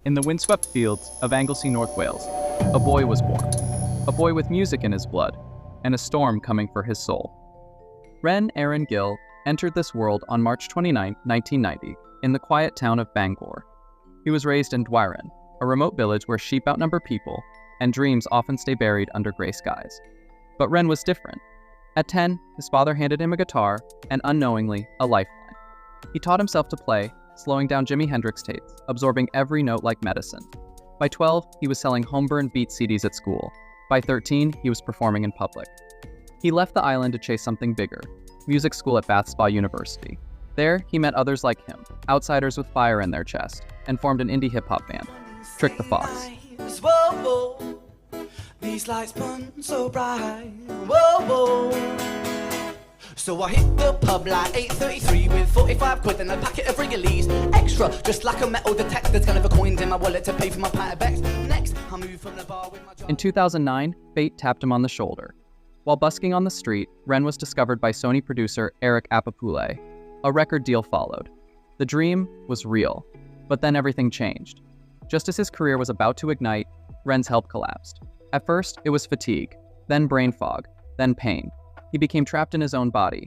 In the windswept fields of Anglesey, North Wales, a boy was born. A boy with music in his blood, and a storm coming for his soul. Ren Erin Gill entered this world on March 29, 1990, in the quiet town of Bangor. He was raised in Dwyran, a remote village where sheep outnumber people, and dreams often stay buried under gray skies. But Ren was different. At 10, his father handed him a guitar, and unknowingly, a lifeline. He taught himself to play, slowing down Jimi Hendrix tapes, absorbing every note like medicine. By 12, he was selling home-burned beat CDs at school. By 13, he was performing in public. He left the island to chase something bigger, music school at Bath Spa University. There, he met others like him, outsiders with fire in their chest, and formed an indie hip-hop band, Trick the Fox. Whoa, whoa. These lights burn so bright. Whoa, whoa. So I hit the pub like 8:33 with 45 quid and a packet of Wrigley's extra, just like a metal detector. Gonna have a coins in my wallet to pay for my pint of Becks. Next, I move from the bar with my job. In 2009, fate tapped him on the shoulder. While busking on the street, Ren was discovered by Sony producer Eric Apapule. A record deal followed. The dream was real, but then everything changed. Just as his career was about to ignite, Ren's health collapsed. At first, it was fatigue, then brain fog, then pain. He became trapped in his own body,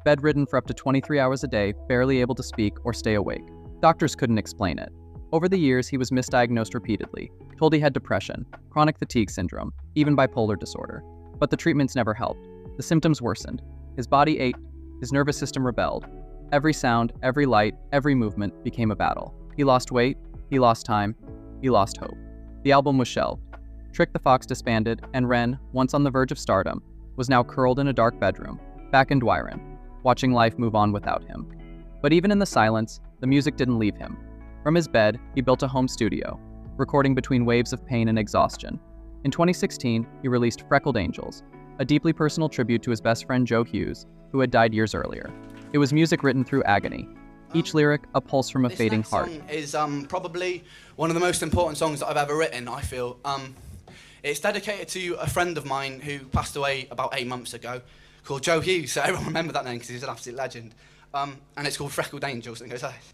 bedridden for up to 23 hours a day, barely able to speak or stay awake. Doctors couldn't explain it. Over the years, he was misdiagnosed repeatedly, told he had depression, chronic fatigue syndrome, even bipolar disorder. But the treatments never helped. The symptoms worsened. His body ached, his nervous system rebelled. Every sound, every light, every movement became a battle. He lost weight, he lost time, he lost hope. The album was shelved. Trick the Fox disbanded, and Ren, once on the verge of stardom, was now curled in a dark bedroom, back in Dwyran, watching life move on without him. But even in the silence, the music didn't leave him. From his bed, he built a home studio, recording between waves of pain and exhaustion. In 2016, he released Freckled Angels, a deeply personal tribute to his best friend Joe Hughes, who had died years earlier. It was music written through agony, each lyric a pulse from a fading heart. This song is probably one of the most important songs that I've ever written, I feel. It's dedicated to a friend of mine who passed away about 8 months ago, called Joe Hughes, so everyone remember that name because he's an absolute legend. And it's called Freckled Angels, and it goes like this.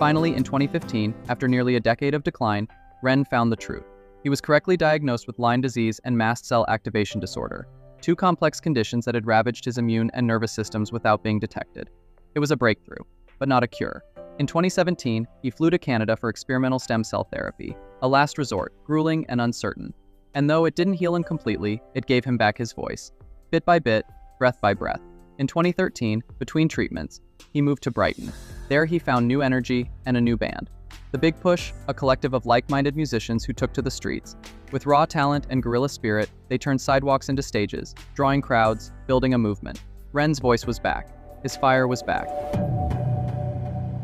Finally, in 2015, after nearly a decade of decline, Ren found the truth. He was correctly diagnosed with Lyme disease and mast cell activation disorder, two complex conditions that had ravaged his immune and nervous systems without being detected. It was a breakthrough, but not a cure. In 2017, he flew to Canada for experimental stem cell therapy, a last resort, grueling and uncertain. And though it didn't heal him completely, it gave him back his voice, bit by bit, breath by breath. In 2013, between treatments, he moved to Brighton. There he found new energy and a new band. The Big Push, a collective of like-minded musicians who took to the streets. With raw talent and guerrilla spirit, they turned sidewalks into stages, drawing crowds, building a movement. Ren's voice was back. His fire was back.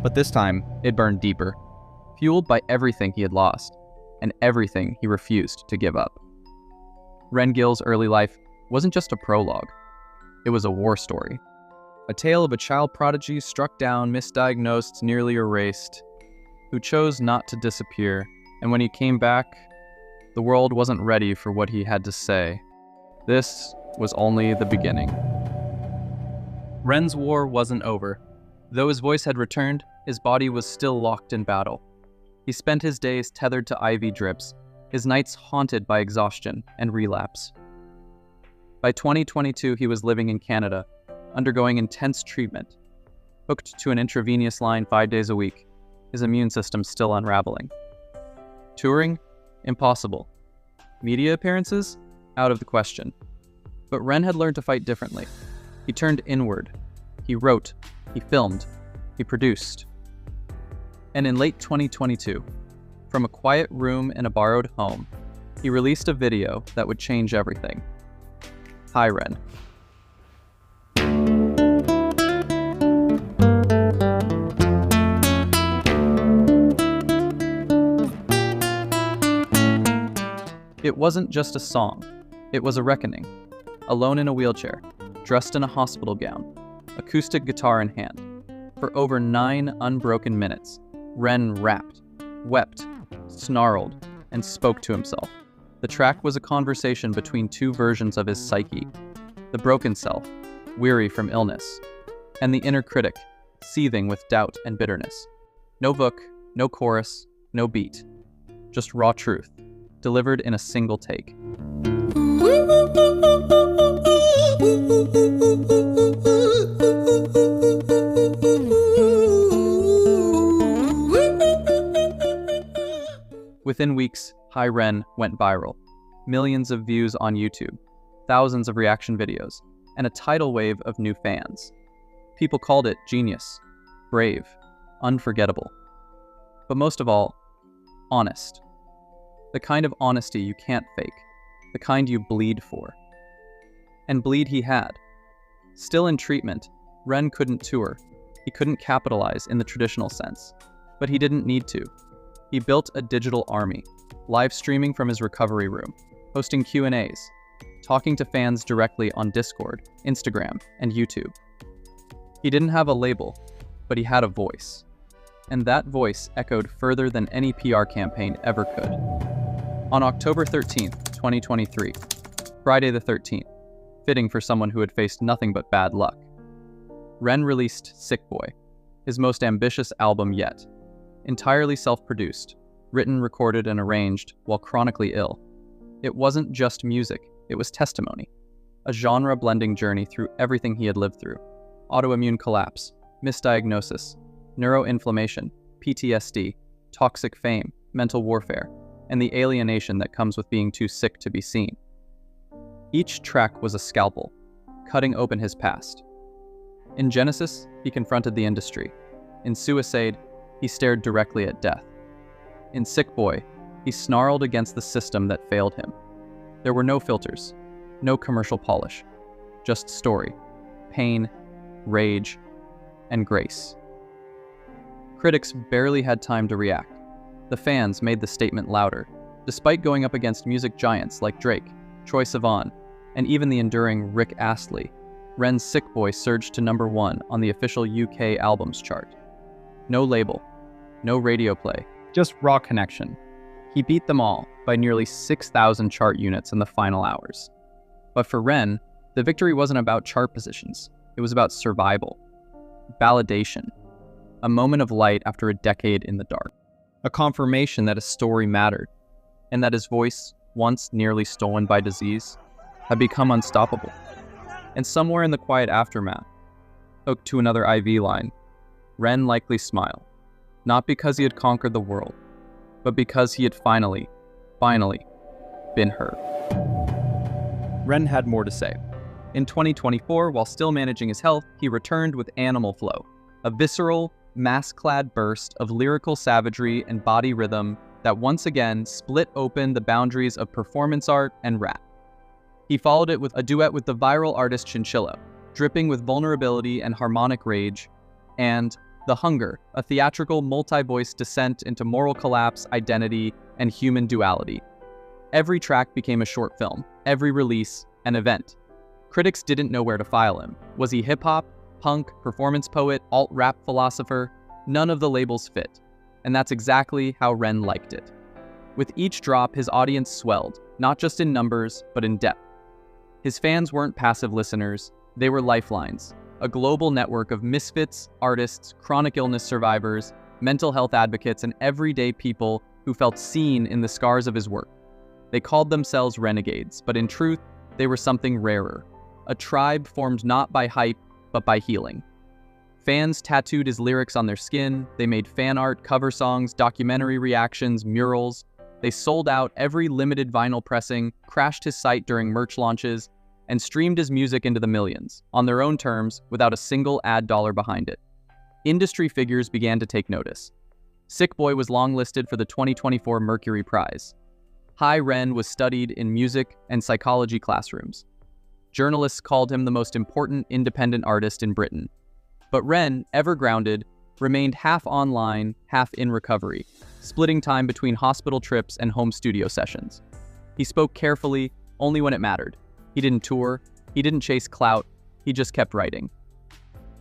But this time, it burned deeper, fueled by everything he had lost, and everything he refused to give up. Ren Gill's early life wasn't just a prologue. It was a war story. A tale of a child prodigy struck down, misdiagnosed, nearly erased, who chose not to disappear, and when he came back, the world wasn't ready for what he had to say. This was only the beginning. Ren's war wasn't over. Though his voice had returned, his body was still locked in battle. He spent his days tethered to IV drips, his nights haunted by exhaustion and relapse. By 2022, he was living in Canada, undergoing intense treatment, hooked to an intravenous line 5 days a week, his immune system still unraveling. Touring? Impossible. Media appearances? Out of the question. But Ren had learned to fight differently. He turned inward. He wrote. He filmed. He produced. And in late 2022, from a quiet room in a borrowed home, he released a video that would change everything. Hi Ren. It wasn't just a song. It was a reckoning. Alone in a wheelchair, dressed in a hospital gown, acoustic guitar in hand. For over 9 unbroken minutes, Ren rapped, wept, snarled, and spoke to himself. The track was a conversation between two versions of his psyche. The broken self, weary from illness, and the inner critic, seething with doubt and bitterness. No hook, no chorus, no beat. Just raw truth, delivered in a single take. Within weeks, Hi Ren went viral. Millions of views on YouTube, thousands of reaction videos, and a tidal wave of new fans. People called it genius, brave, unforgettable. But most of all, honest. The kind of honesty you can't fake, the kind you bleed for. And bleed he had. Still in treatment, Ren couldn't tour. He couldn't capitalize in the traditional sense. But he didn't need to. He built a digital army, live streaming from his recovery room, hosting Q&As, talking to fans directly on Discord, Instagram, and YouTube. He didn't have a label, but he had a voice. And that voice echoed further than any PR campaign ever could. On October 13th, 2023, Friday the 13th, fitting for someone who had faced nothing but bad luck, Ren released Sick Boy, his most ambitious album yet. Entirely self-produced, written, recorded, and arranged while chronically ill. It wasn't just music, it was testimony. A genre-blending journey through everything he had lived through. Autoimmune collapse, misdiagnosis, neuroinflammation, PTSD, toxic fame, mental warfare, and the alienation that comes with being too sick to be seen. Each track was a scalpel, cutting open his past. In Genesis, he confronted the industry. In Suicide, he stared directly at death. In Sick Boy, he snarled against the system that failed him. There were no filters, no commercial polish, just story, pain, rage, and grace. Critics barely had time to react. The fans made the statement louder, despite going up against music giants like Drake, Troye Sivan, and even the enduring Rick Astley. Ren's Sick Boy surged to #1 on the official UK albums chart. No label, no radio play, just raw connection. He beat them all by nearly 6,000 chart units in the final hours. But for Ren, the victory wasn't about chart positions. It was about survival, validation, a moment of light after a decade in the dark, a confirmation that his story mattered, and that his voice, once nearly stolen by disease, had become unstoppable. And somewhere in the quiet aftermath, hooked to another IV line, Ren likely smiled, not because he had conquered the world, but because he had finally been heard. Ren had more to say. In 2024, while still managing his health, he returned with Animal Flow, a visceral, mask-clad burst of lyrical savagery and body rhythm that once again split open the boundaries of performance art and rap. He followed it with a duet with the viral artist Chinchilla, dripping with vulnerability and harmonic rage, and The Hunger, a theatrical multi-voice descent into moral collapse, identity, and human duality. Every track became a short film, every release, an event. Critics didn't know where to file him. Was he hip-hop, punk, performance poet, alt-rap philosopher? None of the labels fit. And that's exactly how Ren liked it. With each drop, his audience swelled, not just in numbers, but in depth. His fans weren't passive listeners, they were lifelines. A global network of misfits, artists, chronic illness survivors, mental health advocates, and everyday people who felt seen in the scars of his work. They called themselves renegades, but in truth, they were something rarer. A tribe formed not by hype, but by healing. Fans tattooed his lyrics on their skin, they made fan art, cover songs, documentary reactions, murals. They sold out every limited vinyl pressing, crashed his site during merch launches, and streamed his music into the millions, on their own terms, without a single ad dollar behind it. Industry figures began to take notice. Sick Boy was longlisted for the 2024 Mercury Prize. Hi Ren was studied in music and psychology classrooms. Journalists called him the most important independent artist in Britain. But Ren, ever grounded, remained half online, half in recovery, splitting time between hospital trips and home studio sessions. He spoke carefully, only when it mattered. He didn't tour, he didn't chase clout, he just kept writing.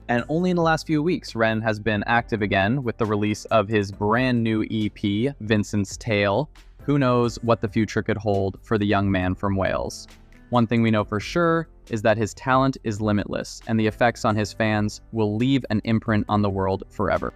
And only in the last few weeks, Ren has been active again with the release of his brand new EP, Vincent's Tale. Who knows what the future could hold for the young man from Wales. One thing we know for sure is that his talent is limitless, and the effects on his fans will leave an imprint on the world forever.